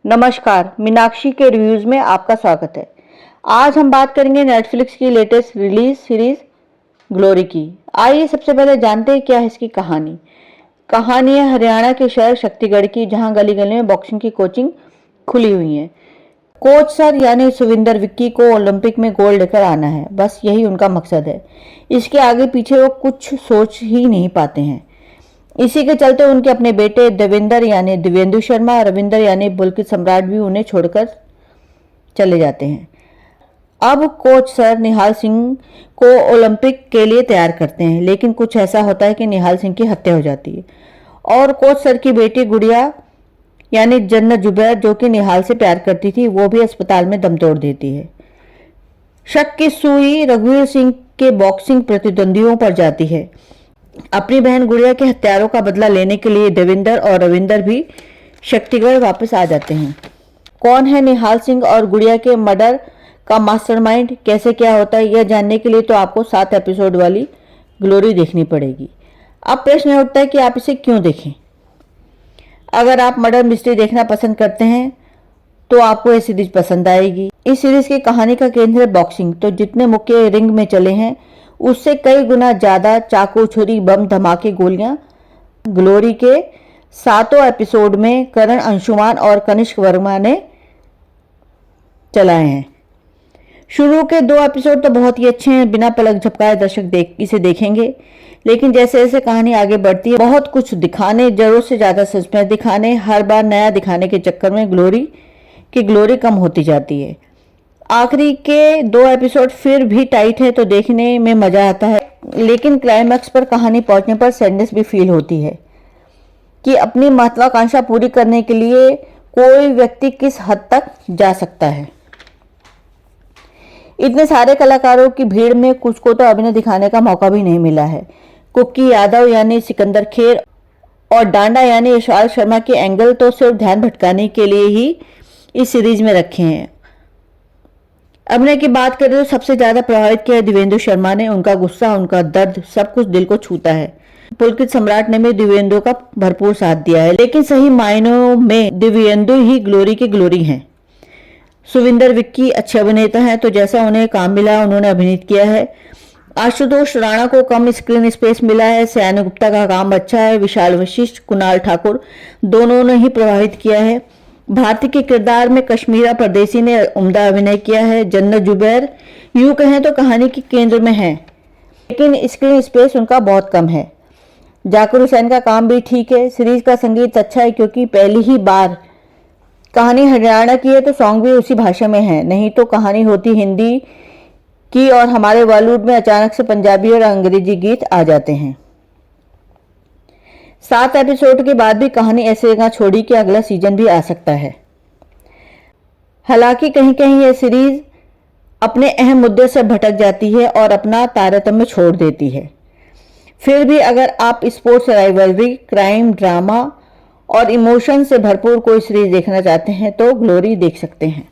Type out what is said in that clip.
नमस्कार, मीनाक्षी के रिव्यूज में आपका स्वागत है। आज हम बात करेंगे नेटफ्लिक्स की लेटेस्ट रिलीज सीरीज ग्लोरी की। आइए सबसे पहले जानते हैं क्या है इसकी कहानी। कहानी है हरियाणा के शहर शक्तिगढ़ की, जहां गली गली में बॉक्सिंग की कोचिंग खुली हुई है। कोच सर यानी सुविंदर विक्की को ओलंपिक में गोल्ड लेकर आना है, बस यही उनका मकसद है। इसके आगे पीछे वो कुछ सोच ही नहीं पाते हैं। इसी के चलते उनके अपने बेटे देवेंद्र यानी दिव्येंदु शर्मा, रविंदर यानी पुलकित सम्राट भी उन्हें छोड़कर चले जाते हैं। अब कोच सर निहाल सिंह को ओलंपिक के लिए तैयार करते हैं, लेकिन कुछ ऐसा होता है कि निहाल सिंह की हत्या हो जाती है और कोच सर की बेटी गुड़िया यानी जन्नत जुबैर, जो कि निहाल से प्यार करती थी, वो भी अस्पताल में दम तोड़ देती है। शक की सुई रघुवीर सिंह के बॉक्सिंग प्रतिद्वंदियों पर जाती है। अपनी बहन गुड़िया के हत्यारों का बदला लेने के लिए देवेंद्र और रविंदर भी शक्तिगढ़ वापस आ जाते हैं। कौन है निहाल सिंह और गुड़िया के मर्डर का मास्टरमाइंड, कैसे क्या होता है, यह जानने के लिए तो आपको 7 एपिसोड वाली ग्लोरी देखनी पड़ेगी। अब प्रश्न उठता है कि आप इसे क्यों देखें। अगर आप मर्डर मिस्ट्री देखना पसंद करते हैं तो आपको यह सीरीज पसंद आएगी। इस सीरीज की कहानी का केंद्र है बॉक्सिंग, तो जितने मुक्के रिंग में चले हैं उससे कई गुना ज्यादा चाकू, छुरी, बम, धमाके, गोलियां ग्लोरी के 7 एपिसोड में करण अंशुमान और कनिष्क वर्मा ने चलाए हैं। शुरू के 2 एपिसोड तो बहुत ही अच्छे हैं, बिना पलक झपकाए दर्शक इसे देखेंगे, लेकिन जैसे जैसे कहानी आगे बढ़ती है बहुत कुछ दिखाने, जरूरत से ज्यादा सस्पेंस दिखाने, हर बार नया दिखाने के चक्कर में ग्लोरी कम होती जाती है। आखिरी के 2 एपिसोड फिर भी टाइट है तो देखने में मजा आता है, लेकिन क्लाइमैक्स पर कहानी पहुंचने पर सैडनेस भी फील होती है कि अपनी महत्वाकांक्षा पूरी करने के लिए कोई व्यक्ति किस हद तक जा सकता है। इतने सारे कलाकारों की भीड़ में कुछ को तो अभिनय दिखाने का मौका भी नहीं मिला है। कुक्की यादव यानी सिकंदर खेर और डांडा यानी यशपाल शर्मा के एंगल तो सिर्फ ध्यान भटकाने के लिए ही इस सीरीज में रखे हैं। अभिनय की बात करें तो सबसे ज्यादा प्रभावित किया दिव्येंदु शर्मा ने। उनका गुस्सा, उनका दर्द, सब कुछ दिल को छूता है। पुलकित सम्राट ने भी दिव्येंदु का भरपूर साथ दिया है, लेकिन सही मायनों में दिव्येंदु ही ग्लोरी की ग्लोरी हैं। सुविंदर विक्की अच्छे अभिनेता हैं, तो जैसा उन्हें काम मिला उन्होंने अभिनीत किया है। आशुतोष राणा को कम स्क्रीन स्पेस मिला है। सयानी गुप्ता का काम अच्छा है। विशाल वशिष्ठ, कुणाल ठाकुर दोनों ने ही प्रभावित किया है। भारती के किरदार में कश्मीरा परदेसी ने उम्दा अभिनय किया है। जन्नत जुबैर यूं कहें तो कहानी के केंद्र में है, लेकिन स्क्रीन स्पेस उनका बहुत कम है। जाकिर हुसैन का काम भी ठीक है। सीरीज का संगीत अच्छा है, क्योंकि पहली ही बार कहानी हरियाणा की है तो सॉन्ग भी उसी भाषा में है, नहीं तो कहानी होती हिंदी की और हमारे बॉलीवुड में अचानक से पंजाबी और अंग्रेजी गीत आ जाते हैं। 7 एपिसोड के बाद भी कहानी ऐसे जगह छोड़ी कि अगला सीजन भी आ सकता है। हालांकि कहीं कहीं यह सीरीज अपने अहम मुद्दे से भटक जाती है और अपना तारतम्य छोड़ देती है। फिर भी अगर आप स्पोर्ट्स, राइवलरी, क्राइम, ड्रामा और इमोशन से भरपूर कोई सीरीज देखना चाहते हैं तो ग्लोरी देख सकते हैं।